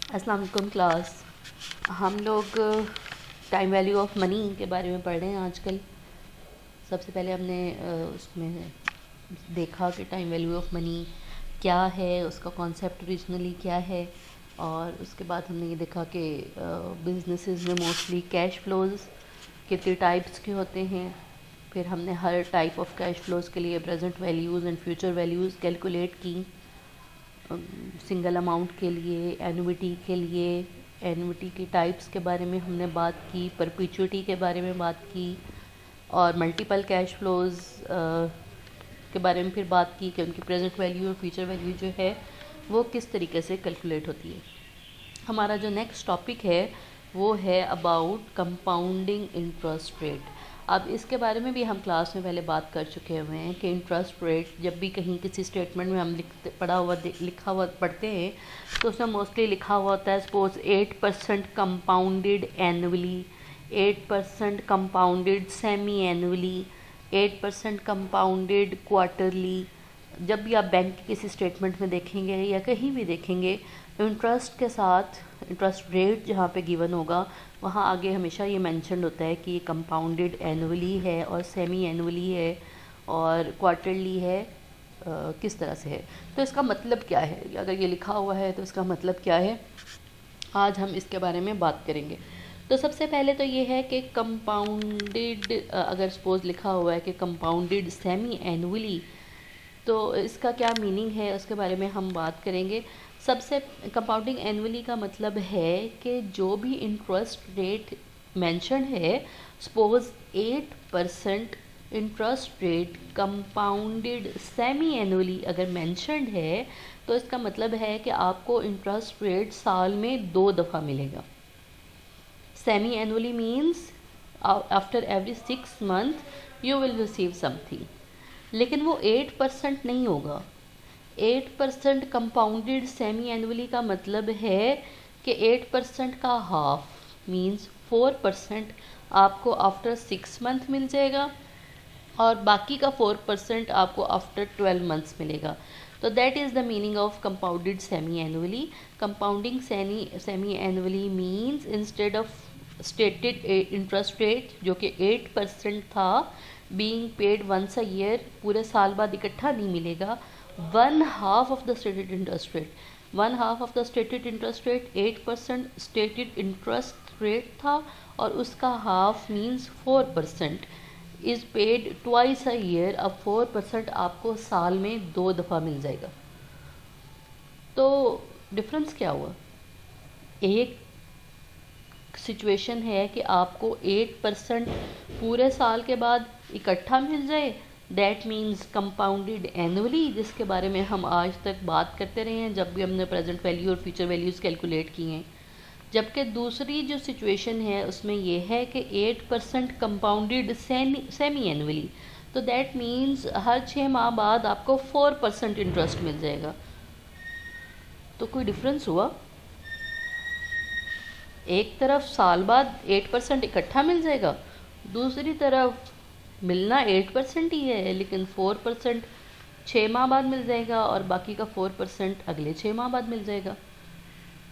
अस्सलाम वालेकुम क्लास। हम लोग टाइम वैल्यू ऑफ मनी के बारे में पढ़ रहे हैं आजकल। सबसे पहले हमने उसमें देखा कि टाइम वैल्यू ऑफ मनी क्या है, उसका कॉन्सेप्ट ओरिजिनली क्या है, और उसके बाद हमने ये देखा कि बिजनेसेस में मोस्टली कैश फ्लोज कितने टाइप्स के होते हैं। फिर हमने हर टाइप ऑफ कैश फ्लोज के लिए present values and future values calculate की। सिंगल अमाउंट के लिए, एनुइटी के लिए, एनुइटी की टाइप्स के बारे में हमने बात की, परपेचुइटी के बारे में बात की, और मल्टीपल कैश फ्लोज के बारे में फिर बात की कि उनकी प्रेजेंट वैल्यू और फ्यूचर वैल्यू जो है वो किस तरीके से कैलकुलेट होती है। हमारा जो नेक्स्ट टॉपिक है वो है अबाउट कंपाउंडिंग इंटरेस्ट रेट। अब इसके बारे में भी हम क्लास में पहले बात कर चुके हुए हैं कि इंटरेस्ट रेट जब भी कहीं किसी स्टेटमेंट में हम लिखा हुआ पढ़ते हैं तो उसमें मोस्टली लिखा हुआ होता है suppose 8% compounded annually, 8% compounded semi annually, 8% compounded quarterly. जब भी आप बैंक के किसी स्टेटमेंट में देखेंगे या कहीं भी देखेंगे इंटरेस्ट के साथ इंटरेस्ट रेट जहाँ पे गिवन होगा वहाँ आगे हमेशा ये मेंशन होता है कि ये कंपाउंडेड एनुअली है और सेमी एनुअली है और क्वार्टरली है, किस तरह से है। तो इसका मतलब क्या है, अगर ये लिखा हुआ है तो इसका मतलब क्या है, आज हम इसके बारे में बात करेंगे। तो सबसे पहले तो ये है कि कंपाउंडेड, अगर सपोज लिखा हुआ है कि कंपाउंडेड सेमी एनुअली, तो इसका क्या मीनिंग है उसके बारे में हम बात करेंगे। सबसे कंपाउंडिंग एनुअली का मतलब है कि जो भी इंटरेस्ट रेट मेंशन है, suppose 8% interest rate compounded semi annually अगर मेंशनड है तो इसका मतलब है कि आपको इंटरेस्ट रेट साल में 2 दफ़ा मिलेगा। Semi annually means after every 6 month you will receive something, लेकिन वो 8% नहीं होगा। 8% कंपाउंडेड सेमी एनुअली का मतलब है कि 8% का हाफ मीन्स 4% आपको आफ्टर 6 मंथ मिल जाएगा और बाकी का 4% आपको आफ्टर 12 मंथ्स मिलेगा। तो that is the meaning of compounded semi annually. Compounding semi annually means instead of stated interest rate जो कि 8% था, being paid once a year, पूरे साल बाद इकट्ठा नहीं मिलेगा, 1/2 of the stated interest rate. 1/2 of the stated interest rate 8% stated interest rate था और उसका half means 4% is paid twice a year. अब 4% आपको साल में 2 दफ़ा मिल जाएगा। तो डिफरेंस क्या हुआ? एक सिचुएशन है कि आपको 8% पूरे साल के बाद इकट्ठा मिल जाए, दैट मीन्स कंपाउंडेड एनुअली, जिसके बारे में हम आज तक बात करते रहे हैं जब भी हमने प्रेजेंट वैल्यू और फ्यूचर वैल्यूज़ कैलकुलेट किए हैं। जबकि दूसरी जो सिचुएशन है उसमें ये है कि 8% कंपाउंडेड सेमी एनुअली, तो दैट मीन्स हर 6 माह बाद आपको 4% इंटरेस्ट मिल जाएगा। तो कोई डिफरेंस हुआ? एक तरफ साल बाद 8% इकट्ठा मिल जाएगा, दूसरी तरफ मिलना 8% ही है लेकिन 4% 6 माह बाद मिल जाएगा और बाकी का 4% अगले 6 माह बाद मिल जाएगा।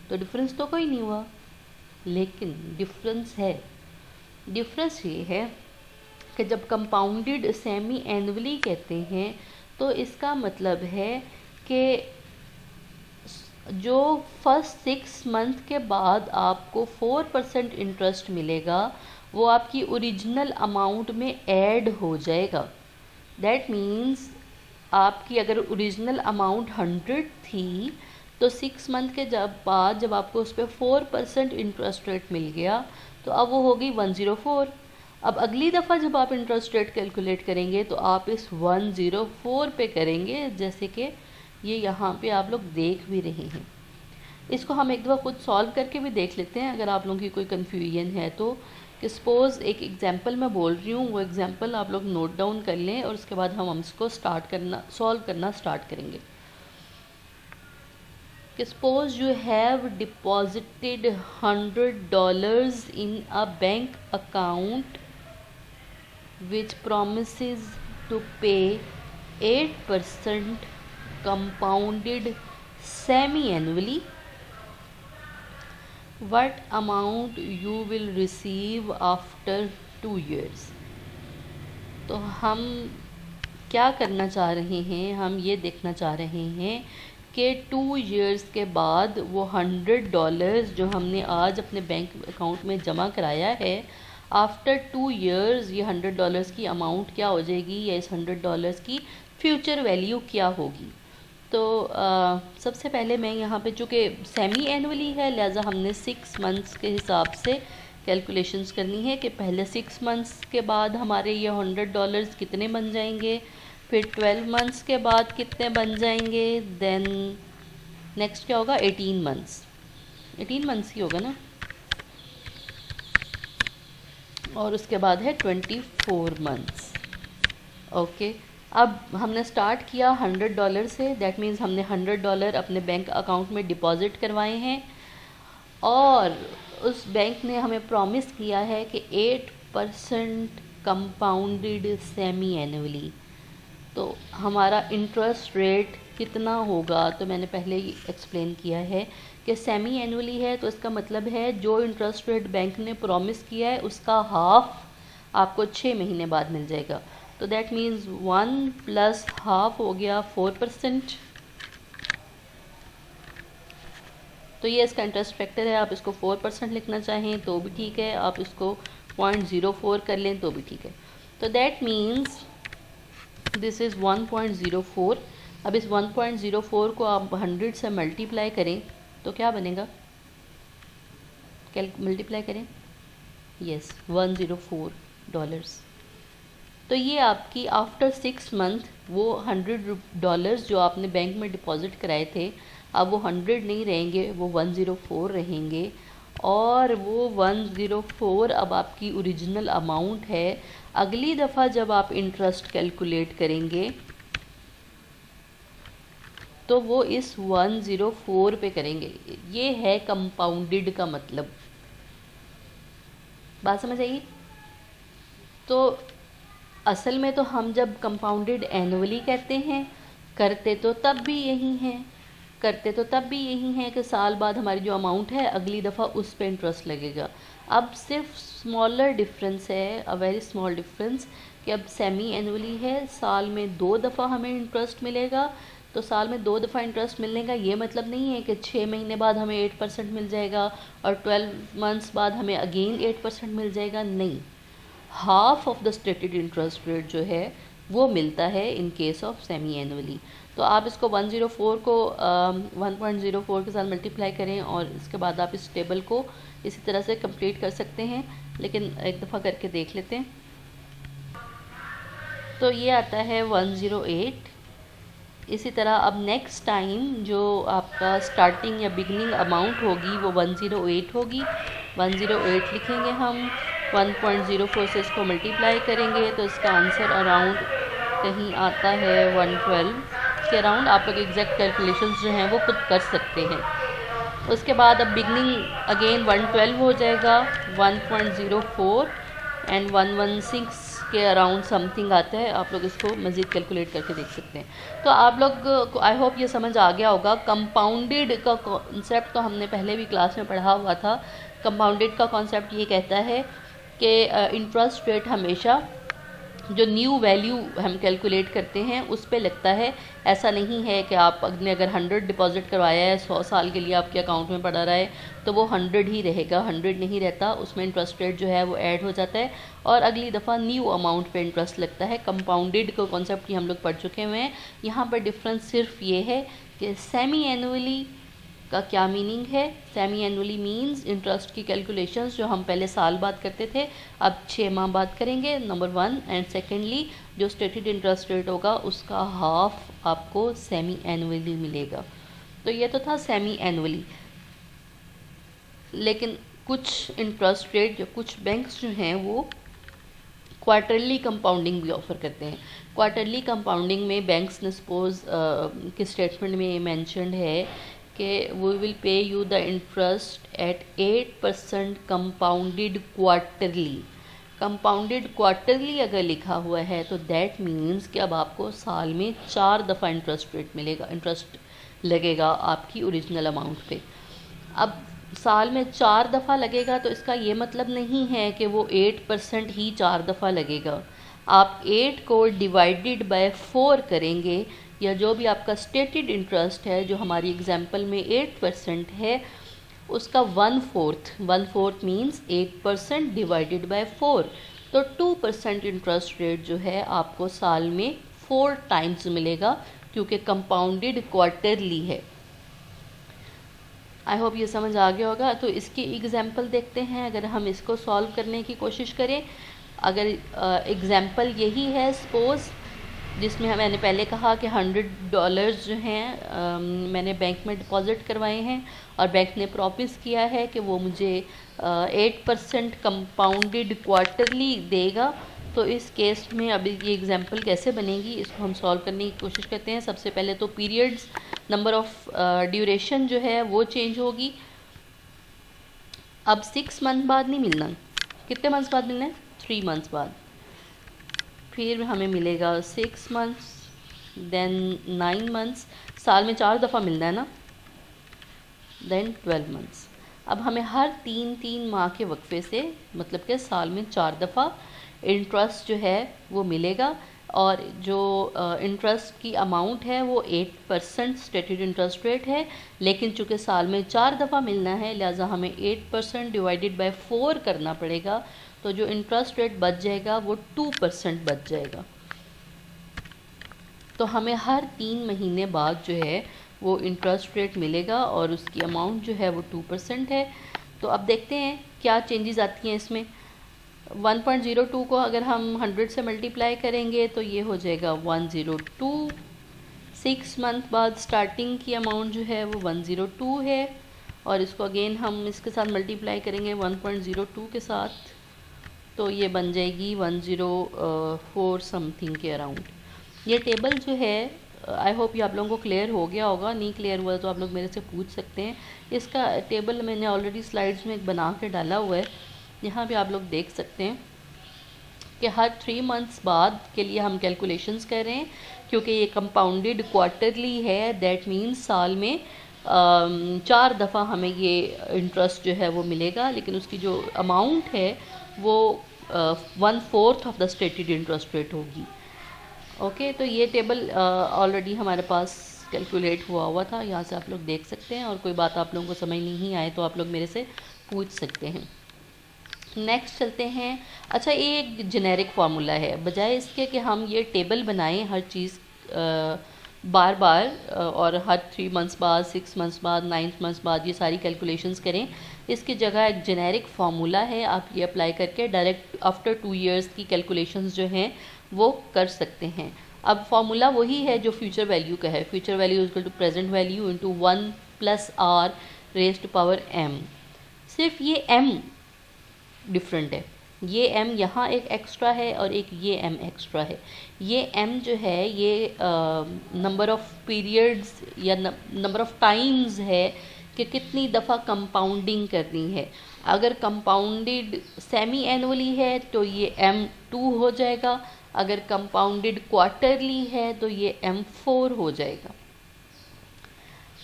तो डिफरेंस तो कोई नहीं हुआ, लेकिन डिफरेंस है। डिफरेंस ये है कि जब कंपाउंडेड सेमी एनुअली कहते हैं तो इसका मतलब है कि जो फर्स्ट 6 मंथ के बाद आपको 4% इंटरेस्ट मिलेगा वो आपकी ओरिजिनल अमाउंट में ऐड हो जाएगा। दैट मीन्स आपकी अगर ओरिजिनल अमाउंट 100 थी तो 6 मंथ के बाद जब आपको उस पर 4% इंटरेस्ट रेट मिल गया तो अब वो होगी 104। अब अगली दफ़ा जब आप इंटरेस्ट रेट कैलकुलेट करेंगे तो आप इस 104 पे करेंगे, जैसे कि ये यहाँ पे आप लोग देख भी रहे हैं। इसको हम एक दफ़ा खुद सॉल्व करके भी देख लेते हैं अगर आप लोगों की कोई कन्फ्यूजन है तो। कि सपोज़ एक एग्जांपल मैं बोल रही हूँ, वो एग्जांपल आप लोग नोट डाउन कर लें और उसके बाद हम इसको सॉल्व करना स्टार्ट करेंगे। कि suppose you have deposited $100 in a bank account which promises to pay 8% compounded semi-annually what amount you will receive after 2 years। तो हम क्या करना चाह रहे हैं, हम ये देखना चाह रहे हैं कि 2 years के बाद वो $100 जो हमने आज अपने बैंक अकाउंट में जमा कराया है, आफ्टर 2 years ये $100 की अमाउंट क्या हो जाएगी, या इस $100 की फ्यूचर वैल्यू क्या होगी। तो सबसे पहले मैं यहाँ पे, चूँकि सेमी एनुअली है, लिहाजा हमने 6 months के हिसाब से कैलकुलेशंस करनी है कि पहले 6 months के बाद हमारे ये $100 कितने बन जाएंगे, फिर 12 months के बाद कितने बन जाएंगे, देन नेक्स्ट क्या होगा, 18 months। 18 months ही होगा ना, और उसके बाद है 24 months। ओके, अब हमने स्टार्ट किया $100 से, दैट मीन्स हमने $100 अपने बैंक अकाउंट में डिपॉज़िट करवाए हैं, और उस बैंक ने हमें प्रॉमिस किया है कि 8% कंपाउंडेड सेमी एनुअली। तो हमारा इंटरेस्ट रेट कितना होगा, तो मैंने पहले ही एक्सप्लेन किया है कि सेमी एनुअली है, तो इसका मतलब है जो इंटरेस्ट रेट बैंक ने प्रॉमिस किया है उसका हाफ आपको 6 महीने बाद मिल जाएगा। तो दैट मीन्स 1 + ½ हो गया 4%। तो ये इसका इंटरेस्ट फैक्टर है, आप इसको 4% लिखना चाहें तो भी ठीक है, आप इसको 0.04 कर लें तो भी ठीक है। तो दैट मीन्स दिस इज़ 1.04। अब इस 1.04 को आप 100 से मल्टीप्लाई करें तो क्या बनेगा, मल्टीप्लाई करें, यस, $104। तो ये आपकी आफ्टर 6 month वो $100 जो आपने बैंक में डिपॉज़िट कराए थे, अब वो 100 नहीं रहेंगे, वो 104 रहेंगे, और वो 104 अब आपकी ओरिजिनल अमाउंट है। अगली दफ़ा जब आप इंटरेस्ट कैलकुलेट करेंगे तो वो इस 104 पे करेंगे। ये है कंपाउंडेड का मतलब, बात समझ आई। तो असल में तो हम जब कंपाउंडेड एनुअली कहते हैं, करते तो तब भी यही हैं कि साल बाद हमारी जो अमाउंट है अगली दफ़ा उस पे इंटरेस्ट लगेगा। अब सिर्फ स्मॉलर डिफरेंस है, अ वेरी स्मॉल डिफरेंस, कि अब सेमी एनुअली है, साल में 2 दफ़ा हमें इंटरेस्ट मिलेगा। तो साल में 2 दफ़ा इंटरेस्ट मिलने का ये मतलब नहीं है कि 6 महीने बाद हमें 8% मिल जाएगा और 12 months बाद हमें अगेन 8% मिल जाएगा, नहीं। Half of the stated interest rate जो है वो मिलता है in case of semi annually. तो आप इसको 104 को 1.04 के साथ मल्टीप्लाई करें, और इसके बाद आप इस टेबल को इसी तरह से कंप्लीट कर सकते हैं, लेकिन एक दफ़ा करके देख लेते हैं। तो ये आता है 108। इसी तरह अब नेक्स्ट टाइम जो आपका स्टार्टिंग या बिगनिंग अमाउंट होगी वो 108 होगी। 108 लिखेंगे हम, 1.04 से इसको मल्टीप्लाई करेंगे तो इसका आंसर अराउंड कहीं आता है 112 के अराउंड। आप लोग एग्जैक्ट कैलकुलेशंस जो हैं वो खुद कर सकते हैं। उसके बाद अब बिगनिंग अगेन 112 हो जाएगा, 1.04 एंड 116 के अराउंड समथिंग आता है। आप लोग इसको मज़ीद कैलकुलेट करके देख सकते हैं। तो आप लोग को आई होप ये समझ आ गया होगा। कंपाउंडेड का कॉन्सेप्ट तो हमने पहले भी क्लास में पढ़ा हुआ था। कंपाउंडेड का कॉन्सेप्ट ये कहता है कि इंटरेस्ट रेट हमेशा जो न्यू वैल्यू हम कैलकुलेट करते हैं उस पे लगता है। ऐसा नहीं है कि आपने अगर 100 डिपॉजिट करवाया है, 100 साल के लिए आपके अकाउंट में पड़ा रहा है, तो वो 100 ही रहेगा, 100 नहीं रहता। उसमें इंटरेस्ट रेट जो है वो ऐड हो जाता है और अगली दफ़ा न्यू अमाउंट पे इंटरेस्ट लगता है। कंपाउंडेड का कॉन्सेप्ट ही हम लोग पढ़ चुके हुए हैं। यहाँ पर डिफरेंस सिर्फ ये है कि सेमी एनुअली का क्या मीनिंग है। सेमी एनुअली मींस इंटरेस्ट की कैलकुलेशंस जो हम पहले साल बाद करते थे अब 6 माह बाद करेंगे, नंबर 1। एंड सेकेंडली जो स्टेटेड इंटरेस्ट रेट होगा उसका हाफ आपको सेमी एनुअली मिलेगा। तो ये तो था सेमी एनुअली। लेकिन कुछ इंटरेस्ट रेट, जो कुछ बैंक्स जो हैं वो क्वार्टरली कंपाउंडिंग भी ऑफ़र करते हैं। क्वार्टरली कंपाउंडिंग में बैंक्स ने सपोज के स्टेटमेंट में ये मैंशनड है कि we will pay you the interest at 8% compounded quarterly. Compounded quarterly अगर लिखा हुआ है तो दैट मीन्स कि अब आपको साल में 4 दफ़ा इंटरेस्ट रेट मिलेगा, इंटरेस्ट लगेगा आपकी ओरिजिनल अमाउंट पे। अब साल में 4 दफ़ा लगेगा तो इसका ये मतलब नहीं है कि वो 8% ही 4 दफ़ा लगेगा। आप 8 को डिवाइडेड बाय 4 करेंगे, या जो भी आपका स्टेटेड इंटरेस्ट है, जो हमारी एग्जांपल में 8% है, उसका 1/4 मीन्स 8% डिवाइडेड बाय 4, तो 2% इंटरेस्ट रेट जो है आपको साल में 4 टाइम्स मिलेगा, क्योंकि कंपाउंडेड क्वार्टरली है। आई होप ये समझ आ गया होगा। तो इसकी एग्जांपल देखते हैं। अगर हम इसको सॉल्व करने की कोशिश करें, अगर एग्जांपल यही है सपोज़, जिसमें मैंने पहले कहा कि $100 जो हैं मैंने बैंक में डिपॉज़िट करवाए हैं और बैंक ने प्रॉमिस किया है कि वो मुझे 8% कंपाउंडेड क्वार्टरली देगा। तो इस केस में अभी ये एग्जांपल कैसे बनेगी, इसको हम सॉल्व करने की कोशिश करते हैं। सबसे पहले तो पीरियड्स, नंबर ऑफ ड्यूरेशन जो है वो चेंज होगी। अब 6 मंथ बाद नहीं मिलना, कितने मंथ्स बाद मिलना है? 3 मंथ्स बाद। फिर हमें मिलेगा 6 मंथ्स, देन 9 मंथ्स, साल में 4 दफ़ा मिलना है ना, देन 12 मंथ्स। अब हमें हर 3-3 माह के वक्फे से, मतलब कि साल में 4 दफ़ा इंटरेस्ट जो है वो मिलेगा, और जो इंटरेस्ट की अमाउंट है वो 8% स्टेटेड इंटरेस्ट रेट है, लेकिन चूँकि साल में 4 दफ़ा मिलना है, लिहाजा हमें 8% डिवाइडेड बाय 4 करना पड़ेगा, तो जो इंटरेस्ट रेट बच जाएगा वो 2% बच जाएगा। तो हमें हर 3 महीने बाद जो है वो इंटरेस्ट रेट मिलेगा, और उसकी अमाउंट जो है वो 2% है। तो अब देखते हैं क्या चेंजेस आती हैं इसमें। 1.02 को अगर हम 100 से मल्टीप्लाई करेंगे तो ये हो जाएगा 102। 6 मंथ बाद स्टार्टिंग की अमाउंट जो है वो 102 है, और इसको अगेन हम इसके साथ मल्टीप्लाई करेंगे 1.02 के साथ, तो ये बन जाएगी 104 समथिंग के अराउंड। ये टेबल जो है, आई होप ये आप लोगों को क्लियर हो गया होगा। नहीं क्लियर हुआ तो आप लोग मेरे से पूछ सकते हैं। इसका टेबल मैंने ऑलरेडी स्लाइड्स में एक बना के डाला हुआ है, यहाँ पे आप लोग देख सकते हैं कि हर 3 मंथ्स बाद के लिए हम कैलकुलेशंस कर रहे हैं, क्योंकि ये कंपाउंडेड क्वार्टरली है। दैट मीन्स साल में 4 दफ़ा हमें ये इंटरेस्ट जो है वो मिलेगा, लेकिन उसकी जो अमाउंट है वो 1/4 of the stated interest rate होगी। ओके, तो ये टेबल ऑलरेडी हमारे पास कैलकुलेट हुआ था, यहाँ से आप लोग देख सकते हैं, और कोई बात आप लोगों को समझ नहीं आए तो आप लोग मेरे से पूछ सकते हैं। नेक्स्ट चलते हैं। अच्छा, ये एक जेनेरिक फार्मूला है, बजाय इसके कि हम ये टेबल बनाएं हर चीज़ बार बार और हर 3 मंथ्स बाद, 6 मंथ्स बाद, 9 मंथ्स बाद ये सारी कैलकुलेशंस करें, इसकी जगह एक जेनेरिक फार्मूला है, आप ये अप्लाई करके डायरेक्ट आफ्टर 2 इयर्स की कैलकुलेशंस जो हैं वो कर सकते हैं। अब फार्मूला वही है जो फ्यूचर वैल्यू का है। Future value is equal to present value into 1 + r raised to power m। सिर्फ ये m डिफरेंट है, ये m यहाँ एक एक्स्ट्रा है और एक ये m एक्स्ट्रा है। ये m जो है ये नंबर ऑफ़ पीरियड्स या नंबर ऑफ़ टाइम्स है कि कितनी दफ़ा कंपाउंडिंग करनी है। अगर कंपाउंडेड सेमी एनुअली है तो ये m2 हो जाएगा, अगर कंपाउंडेड क्वार्टरली है तो ये m4 हो जाएगा।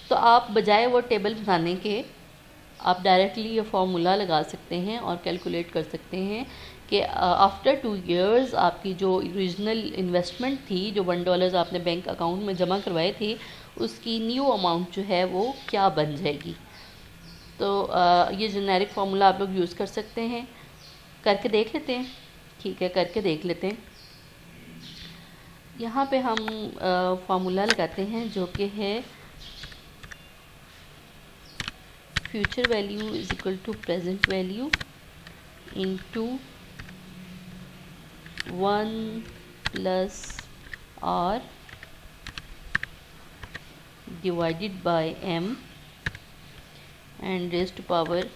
तो आप बजाय वो टेबल बनाने के आप डायरेक्टली ये फार्मूला लगा सकते हैं और कैलकुलेट कर सकते हैं कि आफ्टर 2 इयर्स आपकी जो ओरिजिनल इन्वेस्टमेंट थी, जो $1 आपने बैंक अकाउंट में जमा करवाए थे, उसकी न्यू अमाउंट जो है वो क्या बन जाएगी। तो ये जेनेरिक फार्मूला आप लोग यूज़ कर सकते हैं। करके देख लेते हैं, ठीक है, करके देख लेते हैं। यहाँ पे हम फार्मूला लगाते हैं जो कि है future value is equal to present value into 1 + r divided by m and raised to power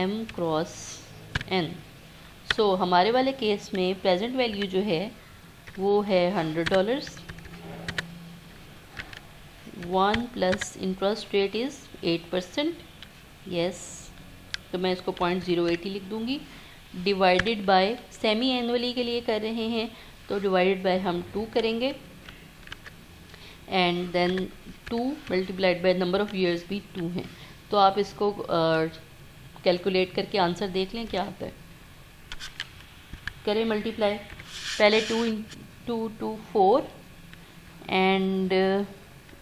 m cross n। So हमारे वाले केस में प्रेजेंट वैल्यू जो है वो है $100, 1 + इंटरेस्ट रेट इज़ 8%, यस, तो मैं इसको 0.080 लिख दूँगी, डिवाइडेड बाय सेमी एनुअली के लिए कर रहे हैं तो डिवाइडेड बाय हम 2 करेंगे, and then 2 multiplied by number of years भी 2 हैं। तो आप इसको कैलकुलेट करके आंसर देख लें क्या आता है। करें मल्टीप्लाई, पहले 2 इंटू 2 4 एंड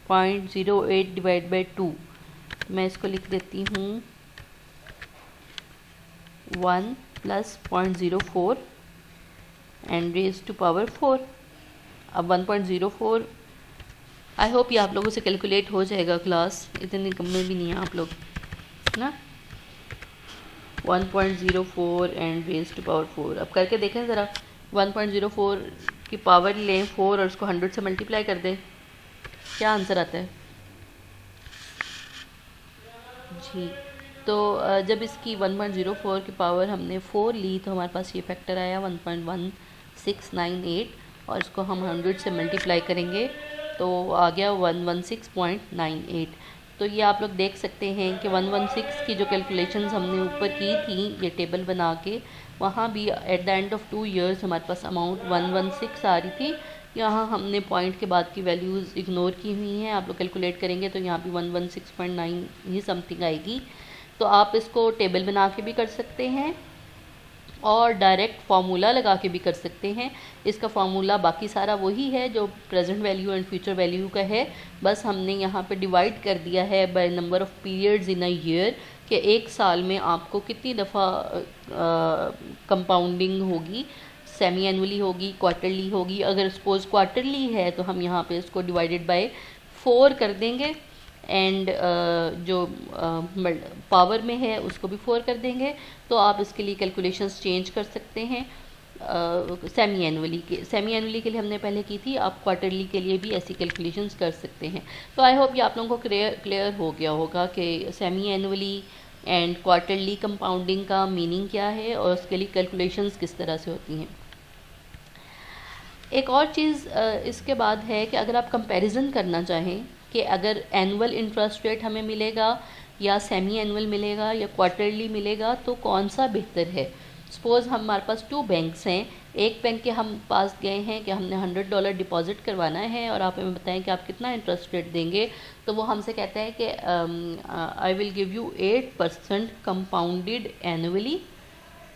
0.08 डिवाइड बाई 2, मैं इसको लिख देती हूँ 1 plus 0.04 and raise to power 4। अब 1.04, आई होप ये आप लोगों से कैलकुलेट हो जाएगा क्लास, इतने कम में भी नहीं है आप लोग ना। 1.04 एंड रेज टू पावर 4, अब करके देखें ज़रा। 1.04 की पावर लें 4 और उसको 100 से मल्टीप्लाई कर दें, क्या आंसर आता है जी। तो जब इसकी 1.04 की पावर हमने 4 ली तो हमारे पास ये फैक्टर आया 1.1698, और इसको हम 100 से मल्टीप्लाई करेंगे तो आ गया 116.98। तो ये आप लोग देख सकते हैं कि 116 की जो कैलकुलेशंस हमने ऊपर की थी ये टेबल बना के, वहाँ भी at the end of 2 years हमारे पास अमाउंट 116 आ रही थी। यहाँ हमने पॉइंट के बाद की वैल्यूज़ इग्नोर की हुई हैं, आप लोग कैलकुलेट करेंगे तो यहाँ भी 116.9 ही समथिंग आएगी। तो आप इसको टेबल बना के भी कर सकते हैं और डायरेक्ट फार्मूला लगा के भी कर सकते हैं। इसका फार्मूला बाकी सारा वही है जो present value and future value का है, बस हमने यहाँ पे डिवाइड कर दिया है bye number of periods in a year, कि एक साल में आपको कितनी दफ़ा कंपाउंडिंग होगी, सेमी एनुअली होगी, क्वार्टरली होगी। अगर सपोज़ क्वार्टरली है तो हम यहाँ पे इसको डिवाइडेड बाय 4 कर देंगे एंड जो पावर में है उसको भी 4 कर देंगे। तो आप इसके लिए कैलकुलेशंस चेंज कर सकते हैं। सेमी एनुअली के लिए हमने पहले की थी, आप क्वार्टरली के लिए भी ऐसी कैलकुलेशंस कर सकते हैं। तो आई होप ये आप लोगों को क्लियर हो गया होगा कि semi annually and quarterly compounding का मीनिंग क्या है और उसके लिए कैलकुलेशंस किस तरह से होती हैं। एक और चीज़ इसके बाद है कि अगर आप कंपैरिजन करना चाहें कि अगर एनुअल इंटरेस्ट रेट हमें मिलेगा या सेमी एनुअल मिलेगा या क्वार्टरली मिलेगा तो कौन सा बेहतर है। सपोज़ हमारे पास 2 बैंक्स हैं, एक बैंक के हम पास गए हैं कि हमने $100 डिपॉजिट करवाना है और आप हमें बताएं कि आप कितना इंटरेस्ट रेट देंगे, तो वो हमसे कहता है कि I will give you 8% compounded annually.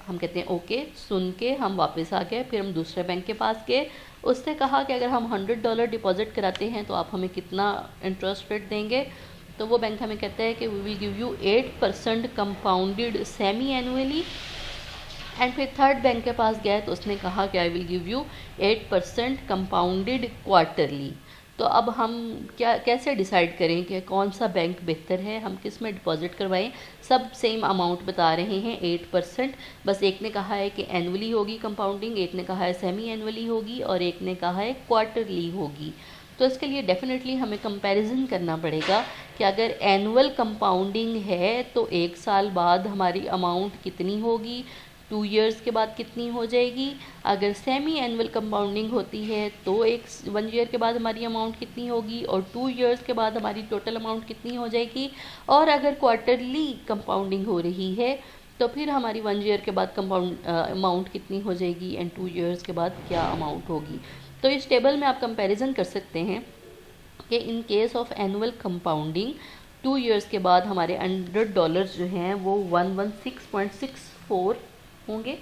हम कहते हैं ओके, सुन के हम वापस आ गए, फिर हम दूसरे बैंक के पास गए, उससे कहा कि अगर हम $100 डिपॉजिट कराते हैं तो आप हमें कितना इंटरेस्ट रेट देंगे। तो वो बैंक हमें कहता है कि we will give you 8% compounded semi annually. And फिर थर्ड बैंक के पास गए तो उसने कहा कि I will give you 8% compounded quarterly. तो अब हम कैसे डिसाइड करें कि कौन सा बैंक बेहतर है, हम किस में डिपॉजिट करवाएं। सब सेम अमाउंट बता रहे हैं 8%, बस एक ने कहा है कि एनुअली होगी कंपाउंडिंग, एक ने कहा है सेमी एनुअली होगी और एक ने कहा है क्वार्टरली होगी। तो इसके लिए डेफिनेटली हमें कंपैरिजन करना पड़ेगा कि अगर एनुअल कंपाउंडिंग है तो 1 साल बाद हमारी अमाउंट कितनी होगी, 2 इयर्स के बाद कितनी हो जाएगी। अगर सेमी एनुअल कंपाउंडिंग होती है तो 1 ईयर के बाद हमारी अमाउंट कितनी होगी और 2 इयर्स के बाद हमारी टोटल अमाउंट कितनी हो जाएगी। और अगर क्वार्टरली कंपाउंडिंग हो रही है तो फिर हमारी 1 ईयर के बाद कंपाउंड अमाउंट कितनी हो जाएगी एंड 2 इयर्स के बाद क्या अमाउंट होगी। तो इस टेबल में आप कंपैरिजन कर सकते हैं कि in case of annual compounding 2 years के बाद हमारे $100 जो हैं वो 116.64 होंगे,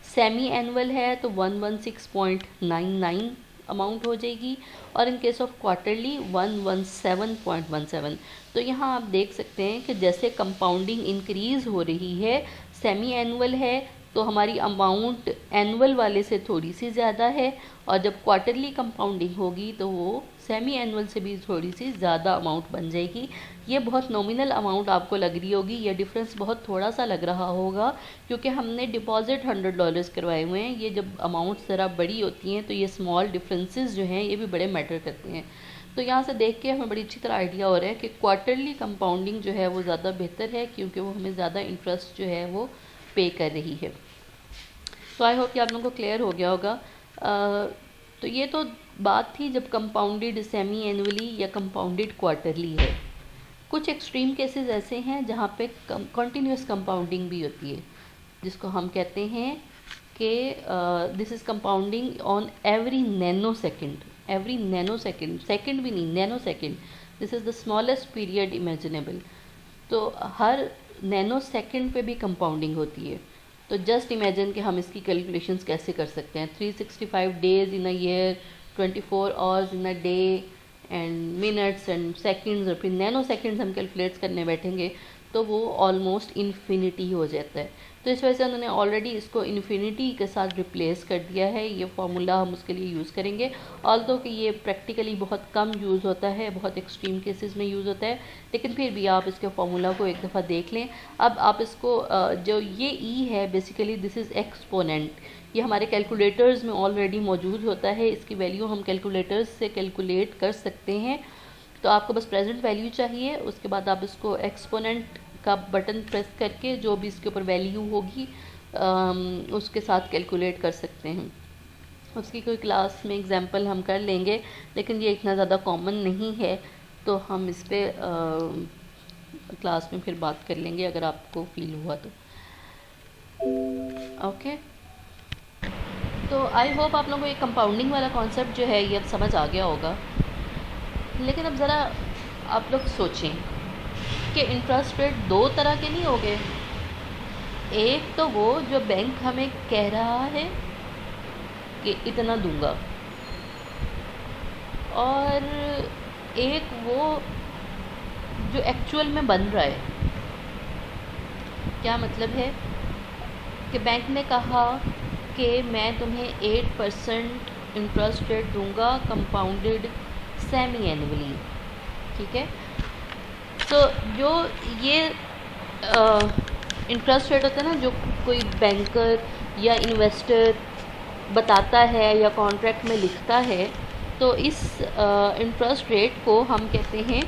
सेमी एनुअल है तो 116.99 अमाउंट हो जाएगी और इन केस ऑफ क्वार्टरली 117.17। तो यहाँ आप देख सकते हैं कि जैसे कंपाउंडिंग इंक्रीज़ हो रही है, सेमी एनुअल है तो हमारी अमाउंट एनुअल वाले से थोड़ी सी ज़्यादा है और जब क्वार्टरली कंपाउंडिंग होगी तो वो सेमी एनुअल से भी थोड़ी सी ज़्यादा अमाउंट बन जाएगी। ये बहुत नॉमिनल अमाउंट आपको लग रही होगी, ये डिफरेंस बहुत थोड़ा सा लग रहा होगा क्योंकि हमने डिपॉजिट $100 करवाए हुए हैं। ये जब अमाउंट ज़रा बड़ी होती हैं तो ये स्मॉल डिफरेंसेस जो हैं ये भी बड़े मैटर करते हैं। तो यहाँ से देख के हमें बड़ी अच्छी तरह आइडिया हो रहा है कि क्वार्टरली कंपाउंडिंग जो है वो ज़्यादा बेहतर है क्योंकि वो हमें ज़्यादा इंटरेस्ट जो है वो पे कर रही है। तो आई होप कि आप लोगों को क्लियर हो गया होगा। तो ये तो बात थी जब कंपाउंडेड सेमी एनुअली या कंपाउंडेड क्वार्टरली है। कुछ एक्सट्रीम केसेस ऐसे हैं जहाँ पे कंटिन्यूस कंपाउंडिंग भी होती है, जिसको हम कहते हैं कि this is compounding on every nano second, second भी नहीं, nano second. This is the smallest period imaginable. तो हर नैनो सेकंड पे भी कंपाउंडिंग होती है। तो जस्ट इमेजिन कि हम इसकी कैलकुलेशंस कैसे कर सकते हैं। 365 days in a year, 24 hours in a day and minutes and seconds, और फिर नैनो सेकंड्स हम कैलकुलेट करने बैठेंगे तो वो ऑलमोस्ट इन्फिनिटी हो जाता है। तो इस वजह से उन्होंने ऑलरेडी इसको इन्फिनिटी के साथ रिप्लेस कर दिया है। ये फार्मूला हम उसके लिए यूज़ करेंगे, ऑल्दो कि ये प्रैक्टिकली बहुत कम यूज़ होता है, बहुत एक्सट्रीम केसेस में यूज़ होता है, लेकिन फिर भी आप इसके फार्मूला को एक दफ़ा देख लें। अब आप इसको जो ये ई है बेसिकली दिस इज़ एक्सपोनेंट, ये हमारे कैलकुलेटर्स में ऑलरेडी मौजूद होता है। इसकी वैल्यू हम कैलकुलेटर्स से कैलकुलेट कर सकते हैं। तो आपको बस प्रेजेंट वैल्यू चाहिए, उसके बाद आप इसको एक्सपोनेंट का बटन प्रेस करके जो भी इसके ऊपर वैल्यू होगी उसके साथ कैलकुलेट कर सकते हैं। उसकी कोई क्लास में एग्जांपल हम कर लेंगे, लेकिन ये इतना ज़्यादा कॉमन नहीं है, तो हम इस पर क्लास में फिर बात कर लेंगे अगर आपको फील हुआ तो। ओके, तो आई होप आप लोगों को ये कंपाउंडिंग वाला कॉन्सेप्ट जो है ये अब समझ आ गया होगा। लेकिन अब ज़रा आप लोग सोचें कि इंटरेस्ट रेट दो तरह के नहीं हो गए। एक तो वो जो बैंक हमें कह रहा है कि इतना दूंगा, और एक वो जो एक्चुअल में बन रहा है। क्या मतलब है कि बैंक ने कहा कि मैं तुम्हें 8% इंटरेस्ट रेट दूंगा कंपाउंडेड सेमी एनुअली, ठीक है। तो जो ये इंटरेस्ट रेट होता है ना, जो कोई बैंकर या इन्वेस्टर बताता है या कॉन्ट्रैक्ट में लिखता है, तो इस इंटरेस्ट रेट को हम कहते हैं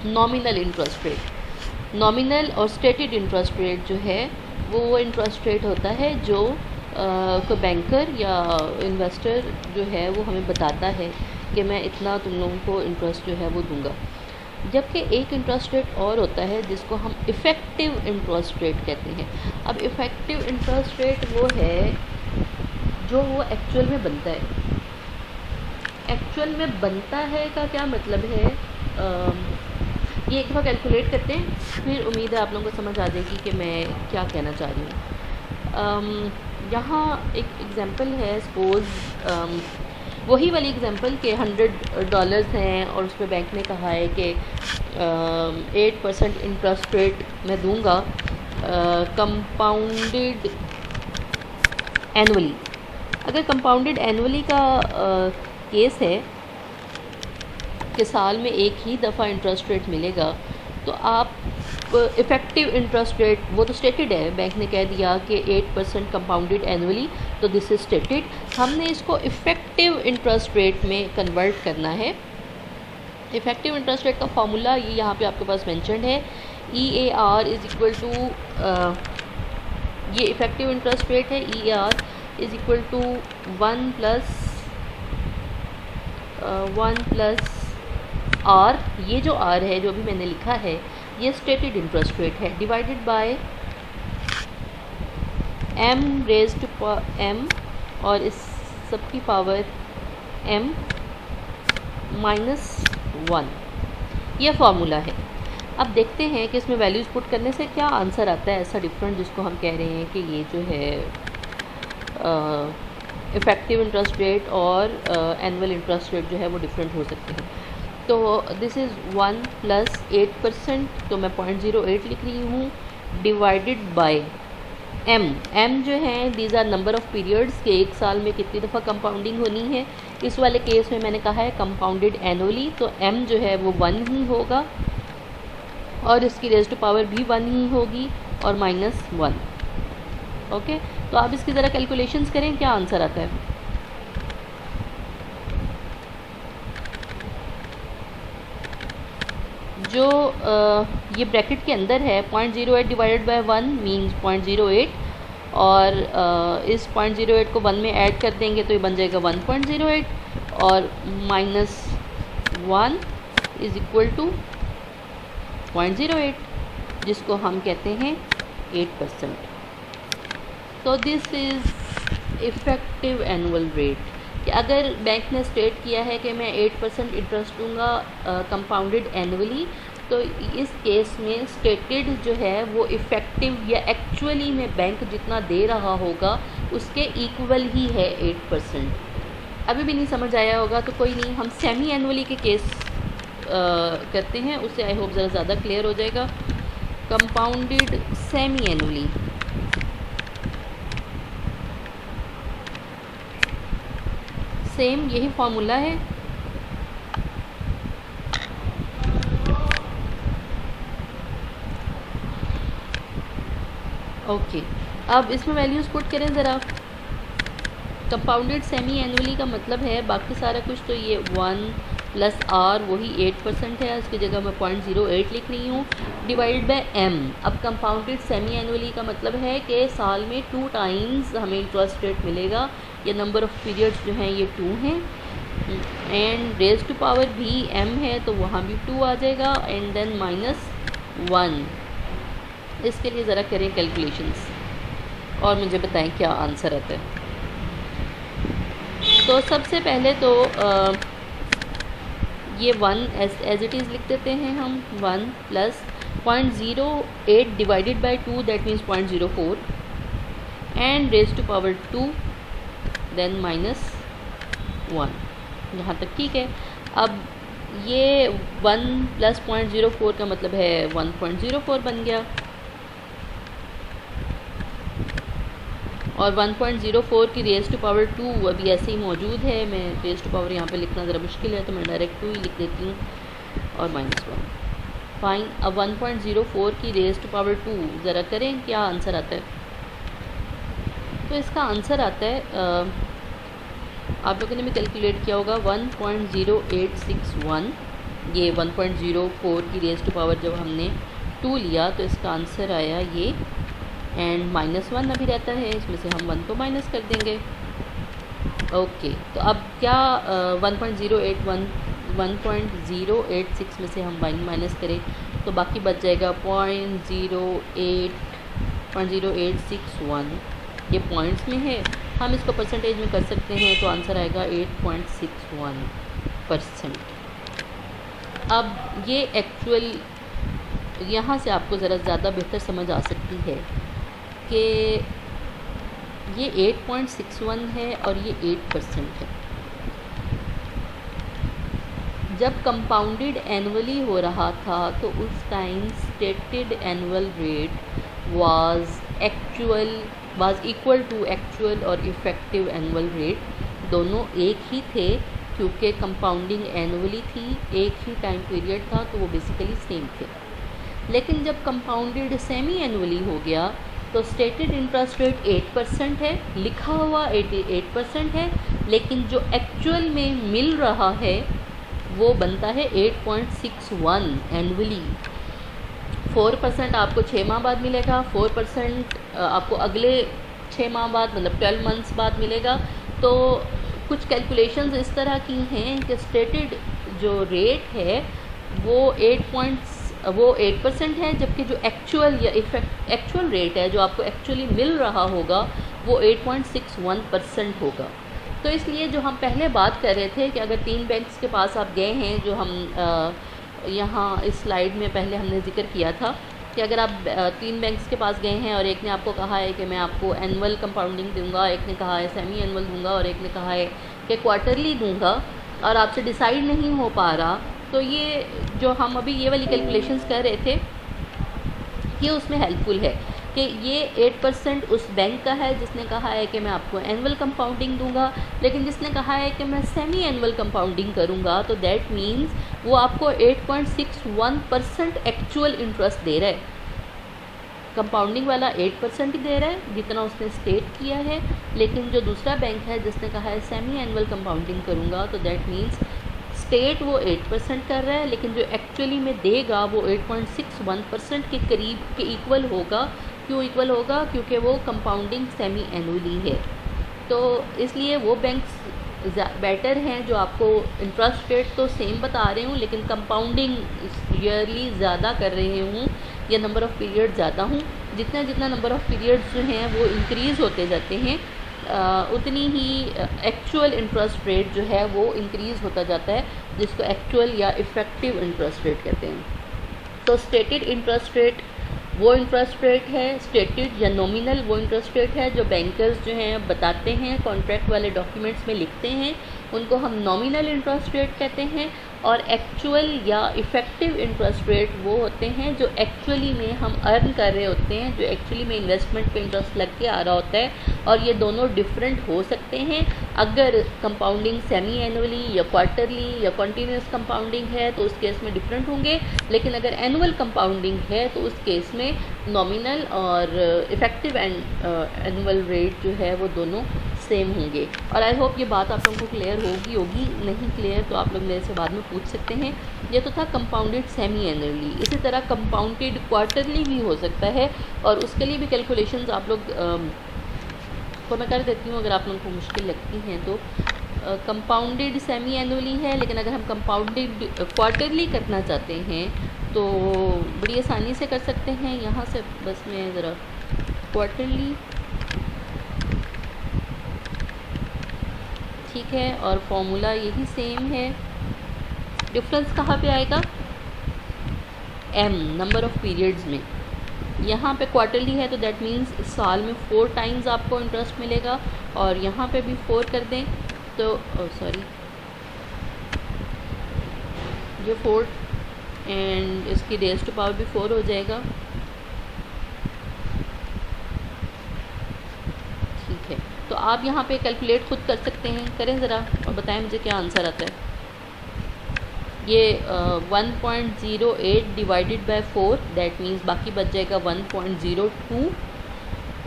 नॉमिनल इंटरेस्ट रेट। नॉमिनल और स्टेटेड इंटरेस्ट रेट जो है वो इंटरेस्ट रेट होता है जो कोई बैंकर या इन्वेस्टर जो है वो हमें बताता है कि मैं इतना तुम लोगों को इंटरेस्ट जो है वो दूंगा। जबकि एक इंटरेस्ट रेट और होता है जिसको हम इफ़ेक्टिव इंटरेस्ट रेट कहते हैं। अब इफ़ेक्टिव इंटरेस्ट रेट वो है जो वो एक्चुअल में बनता है। एक्चुअल में बनता है का क्या मतलब है, ये एक दफ़ा कैलकुलेट करते हैं, फिर उम्मीद है आप लोगों को समझ आ जाएगी कि मैं क्या कहना चाह रही हूँ। यहाँ एक एग्ज़ाम्पल है, सपोज़ वही वाली एग्ज़ाम्पल के $100 हैं और उस पर बैंक ने कहा है कि 8% इंटरेस्ट रेट मैं दूंगा कंपाउंडेड एनुअली। अगर कंपाउंडेड एनुअली का केस है कि साल में एक ही दफ़ा इंटरेस्ट रेट मिलेगा, तो आप इफ़ेक्टिव इंटरेस्ट रेट वो तो स्टेटेड है, बैंक ने कह दिया कि 8% कंपाउंडेड एनुअली, तो दिस इज स्टेटेड। हमने इसको इफ़ेक्टिव इंटरेस्ट रेट में कन्वर्ट करना है। इफ़ेक्टिव इंटरेस्ट रेट का फॉर्मूला ये यहाँ पे आपके पास मेंशन्ड है, EAR इज़ इक्वल टू, ये इफ़ेक्टिव इंटरेस्ट रेट है, EAR is equal to 1 plus R, ये जो R है जो अभी मैंने लिखा है ये स्टेटेड इंटरेस्ट रेट है, divided by m raise to m और इस सब की पावर m -1, ये फार्मूला है। अब देखते हैं कि इसमें वैल्यूज़ पुट करने से क्या आंसर आता है ऐसा डिफरेंट, जिसको हम कह रहे हैं कि ये जो है इफ़ेक्टिव इंटरेस्ट रेट और एनुअल इंटरेस्ट रेट जो है वो डिफरेंट हो सकते हैं। तो दिस इज़ 1 प्लस 8%, तो मैं 0.08 लिख रही हूँ, डिवाइडेड बाय m जो है these are number of periods के एक साल में कितनी दफ़ा कंपाउंडिंग होनी है। इस वाले केस में मैंने कहा है कंपाउंडेड एनुअली, तो m जो है वो 1 ही होगा और इसकी रेज़ टू पावर भी 1 ही होगी और -1। ओके, तो आप इसकी ज़रा कैलकुलेशंस करें क्या आंसर आता है। जो ये ब्रैकेट के अंदर है 0.08 डिवाइडेड बाय 1 मीन्स 0.08, और इस 0.08 को 1 में ऐड कर देंगे तो ये बन जाएगा 1.08 और -1 इज़ इक्वल टू 0.08, जिसको हम कहते हैं 8%। तो this is effective annual rate, कि अगर बैंक ने स्टेट किया है कि मैं 8% इंटरेस्ट दूंगा कंपाउंडेड एनुअली, तो इस केस में स्टेटेड जो है वो इफ़ेक्टिव या एक्चुअली में बैंक जितना दे रहा होगा उसके इक्वल ही है 8%। अभी भी नहीं समझ आया होगा तो कोई नहीं, हम सेमी एनुअली के केस करते हैं, उससे आई होप ज़रा ज़्यादा क्लियर हो जाएगा। कंपाउंडेड सेमी एनुअली, सेम यही फॉर्मूला है। ओके, अब इसमें वैल्यूज़ पुट करें ज़रा। कंपाउंडेड सेमी एनुअली का मतलब है बाकी सारा कुछ तो ये 1 प्लस आर वही 8% है, उसकी जगह मैं 0.08 लिख रही हूँ, डिवाइड बाय एम। अब कंपाउंडेड सेमी एनुअली का मतलब है कि साल में 2 टाइम्स हमें इंटरेस्ट रेट मिलेगा। ये नंबर ऑफ़ पीरियड्स जो हैं ये 2 हैं, एंड रेज टू पावर भी m है तो वहाँ भी 2 आ जाएगा, एंड देन -1। इसके लिए ज़रा करें कैलकुलेशंस और मुझे बताएं क्या आंसर आता है। तो सबसे पहले तो ये 1 एज इट इज़ लिख देते हैं हम। 1 plus 0.08 divided by 2 that means 0.04 and raise to power 2 then -1। यहाँ तक ठीक है। अब ये 1 प्लस 0.04 का मतलब है 1.04 बन गया, और 1.04 की रेज टू पावर 2 अभी ऐसे ही मौजूद है। मैं रेज टू पावर यहाँ पे लिखना ज़रा मुश्किल है तो मैं डायरेक्ट 2 ही लिख देती हूँ, और -1। फाइन, अब 1.04 की रेज टू पावर 2 ज़रा करें क्या आंसर आता है। तो इसका आंसर आता है, आप लोगों ने भी कैलकुलेट किया होगा, 1.0861। ये 1.04 की रेज टू पावर जब हमने 2 लिया तो इसका आंसर आया ये, एंड -1 अभी रहता है, इसमें से हम 1 को माइनस कर देंगे। ओके, तो अब क्या 1.086 में से हम 1 माइनस करें तो बाकी बच जाएगा 0.0861। ये पॉइंट्स में है, हम इसको परसेंटेज में कर सकते हैं तो आंसर आएगा 8.61%। अब ये एक्चुअल यहाँ से आपको ज़रा ज़्यादा बेहतर समझ आ सकती है कि ये 8.61 है और ये 8% है। जब कंपाउंडेड एनुअली हो रहा था तो उस time stated annual rate was equal to actual और इफ़ेक्टिव एनुअल रेट, दोनों एक ही थे क्योंकि कंपाउंडिंग एनुअली थी, एक ही टाइम पीरियड था, तो वो बेसिकली सेम थे। लेकिन जब कंपाउंडेड सेमी एनुअली हो गया तो स्टेटेड इंटरेस्ट रेट 8% है, लिखा हुआ 88% है, लेकिन जो एक्चुअल में मिल रहा है वो बनता है 8.61 एनुअली। 4% आपको 6 माह बाद मिलेगा, 4% आपको अगले 6 माह बाद मतलब 12 मंथ्स बाद मिलेगा। तो कुछ कैलकुलेशंस इस तरह की हैं कि स्टेटेड जो रेट है वो 8% है, जबकि जो एक्चुअल या एक्चुअल रेट है जो आपको एक्चुअली मिल रहा होगा वो 8.61% होगा। तो इसलिए जो हम पहले बात कर रहे थे कि अगर 3 बैंक्स के पास आप गए हैं, जो हम यहाँ इस स्लाइड में पहले हमने जिक्र किया था कि अगर आप 3 बैंक्स के पास गए हैं और एक ने आपको कहा है कि मैं आपको एनुअल कंपाउंडिंग दूंगा, एक ने कहा है सेमी एनुअल दूंगा और एक ने कहा है कि क्वार्टरली दूंगा, और आपसे डिसाइड नहीं हो पा रहा, तो ये जो हम अभी ये वाली कैलकुलेशंस कर रहे थे ये उसमें हेल्पफुल है कि ये 8% उस बैंक का है जिसने कहा है कि मैं आपको एनुअल कंपाउंडिंग दूंगा, लेकिन जिसने कहा है कि मैं सेमी एनुअल कंपाउंडिंग करूंगा तो दैट मीन्स वो आपको 8.61% एक्चुअल इंटरेस्ट दे रहा है। कंपाउंडिंग वाला 8% ही दे रहा है जितना उसने स्टेट किया है, लेकिन जो दूसरा बैंक है जिसने कहा है सेमी एनुअल कंपाउंडिंग करूंगा तो दैट मीन्स स्टेट वो 8% कर रहा है, लेकिन जो एक्चुअली में देगा वो 8.61% के करीब के इक्वल होगा। क्यों इक्वल होगा? क्योंकि वो कंपाउंडिंग सेमी एनुअली है। तो इसलिए वो बैंक्स बेटर हैं जो आपको इंटरेस्ट रेट तो सेम बता रहे हूँ लेकिन कंपाउंडिंग ईयरली ज़्यादा कर रहे हूँ या नंबर ऑफ़ पीरियड ज़्यादा हूँ। जितना जितना नंबर ऑफ़ पीरियड्स जो हैं वो इंक्रीज़ होते जाते हैं उतनी ही एक्चुअल इंटरेस्ट रेट जो है वो इंक्रीज़ होता जाता है, जिसको एक्चुअल या इफ़ेक्टिव इंटरेस्ट रेट कहते हैं। तो स्टेटेड इंटरेस्ट रेट वो इंटरेस्ट रेट है, स्टेटेड या नॉमिनल वो इंटरेस्ट रेट है जो बैंकर्स जो हैं बताते हैं, कॉन्ट्रैक्ट वाले डॉक्यूमेंट्स में लिखते हैं, उनको हम नॉमिनल इंटरेस्ट रेट कहते हैं। और एक्चुअल या इफ़ेक्टिव इंटरेस्ट रेट वो होते हैं जो एक्चुअली में हम अर्न कर रहे होते हैं, जो एक्चुअली में इन्वेस्टमेंट पे इंटरेस्ट लग के आ रहा होता है। और ये दोनों डिफरेंट हो सकते हैं। अगर कंपाउंडिंग सेमी एनुअली या क्वार्टरली या कॉन्टीन्यूस कंपाउंडिंग है तो उस केस में डिफरेंट होंगे, लेकिन अगर एनुअल कंपाउंडिंग है तो उस केस में नॉमिनल और इफ़ेक्टिव एनुअल रेट जो है वो दोनों सेम होंगे। और आई होप ये बात आप लोगों को क्लियर होगी नहीं क्लियर तो आप लोग मेरे से बाद में पूछ सकते हैं। ये तो था कंपाउंडेड सेमी एनुअली। इसी तरह कंपाउंडेड क्वार्टरली भी हो सकता है और उसके लिए भी कैलकुलेशंस आप लोग को मैं कर देती हूँ अगर आप लोगों को मुश्किल लगती हैं तो। कंपाउंडेड सेमी एनुअली है, लेकिन अगर हम कंपाउंडेड क्वार्टरली करना चाहते हैं तो बड़ी आसानी से कर सकते हैं। यहाँ से बस मैं ज़रा क्वार्टरली, ठीक है, और फॉर्मूला यही सेम है। डिफरेंस कहाँ पे आएगा? एम, नंबर ऑफ़ पीरियड्स में। यहाँ पे क्वार्टरली है तो दैट मीन्स साल में 4 टाइम्स आपको इंटरेस्ट मिलेगा, और यहाँ पे भी 4 कर दें तो सॉरी ये 4 एंड इसकी रेज़ टू पावर भी 4 हो जाएगा। ठीक है, तो आप यहाँ पे कैलकुलेट खुद कर सकते हैं, करें ज़रा और बताएं मुझे क्या आंसर आता है। ये 1.08 डिवाइडेड बाय 4 दैट मीन्स बाकी बच जाएगा 1.02।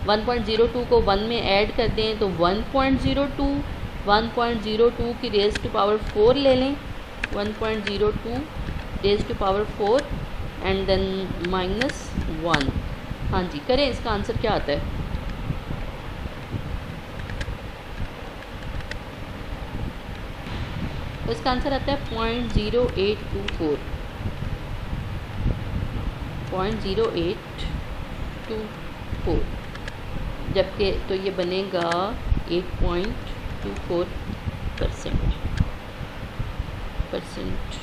1.02 को 1 में ऐड कर दें तो 1.02, 1.02 की रेज़ टू पावर 4 ले लें, 1.02 raise to power 4 and then -1। हाँ जी, करें, इसका आंसर क्या आता है? तो इसका आंसर आता है 0.0824, 0.0824, जबकि तो ये बनेगा 8.24%।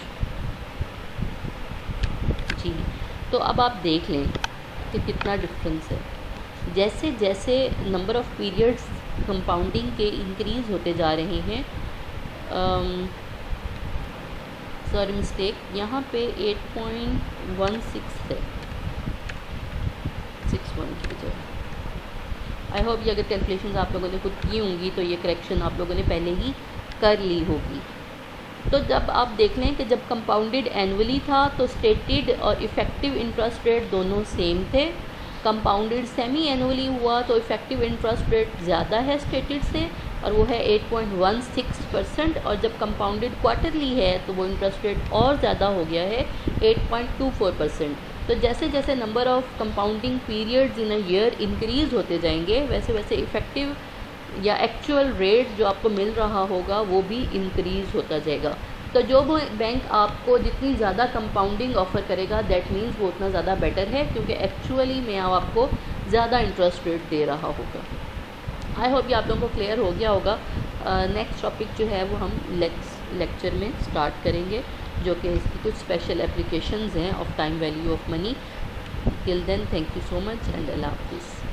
जी, तो अब आप देख लें कि कितना डिफरेंस है। जैसे जैसे नंबर ऑफ़ पीरियड्स कंपाउंडिंग के इंक्रीज़ होते जा रहे हैं, सॉरी मिस्टेक, यहाँ पे 8.16 है, 61 की बजाय। आई होप ये अगर कैलकुलेशंस आप लोगों ने खुद की होंगी तो ये करेक्शन आप लोगों ने पहले ही कर ली होगी। तो जब आप देख लें कि जब कंपाउंडेड एनुअली था तो स्टेटेड और इफ़ेक्टिव इंटरेस्ट रेट दोनों सेम थे। कंपाउंडेड सेमी एनुअली हुआ तो इफ़ेक्टिव इंटरेस्ट रेट ज़्यादा है स्टेटेड से और वो है 8.16%, और जब कंपाउंडेड क्वार्टरली है तो वो इंटरेस्ट रेट और ज़्यादा हो गया है 8.24%। तो जैसे जैसे number of compounding periods in a year increase होते जाएंगे वैसे वैसे इफ़ेक्टिव या एक्चुअल रेट जो आपको मिल रहा होगा वो भी इंक्रीज़ होता जाएगा। तो जो बैंक आपको जितनी ज़्यादा कंपाउंडिंग ऑफ़र करेगा दैट मीन्स वो उतना ज़्यादा बेटर है, क्योंकि एक्चुअली में आपको ज़्यादा इंटरेस्ट रेट दे रहा होगा। आई होप ये आप लोगों को क्लियर हो गया होगा। नेक्स्ट टॉपिक जो है वो हम लेक्चर में स्टार्ट करेंगे, जो कि इसकी कुछ स्पेशल एप्लीकेशंस हैं of time value of money. Till then, thank you so much and अल्लाह हाफिज़।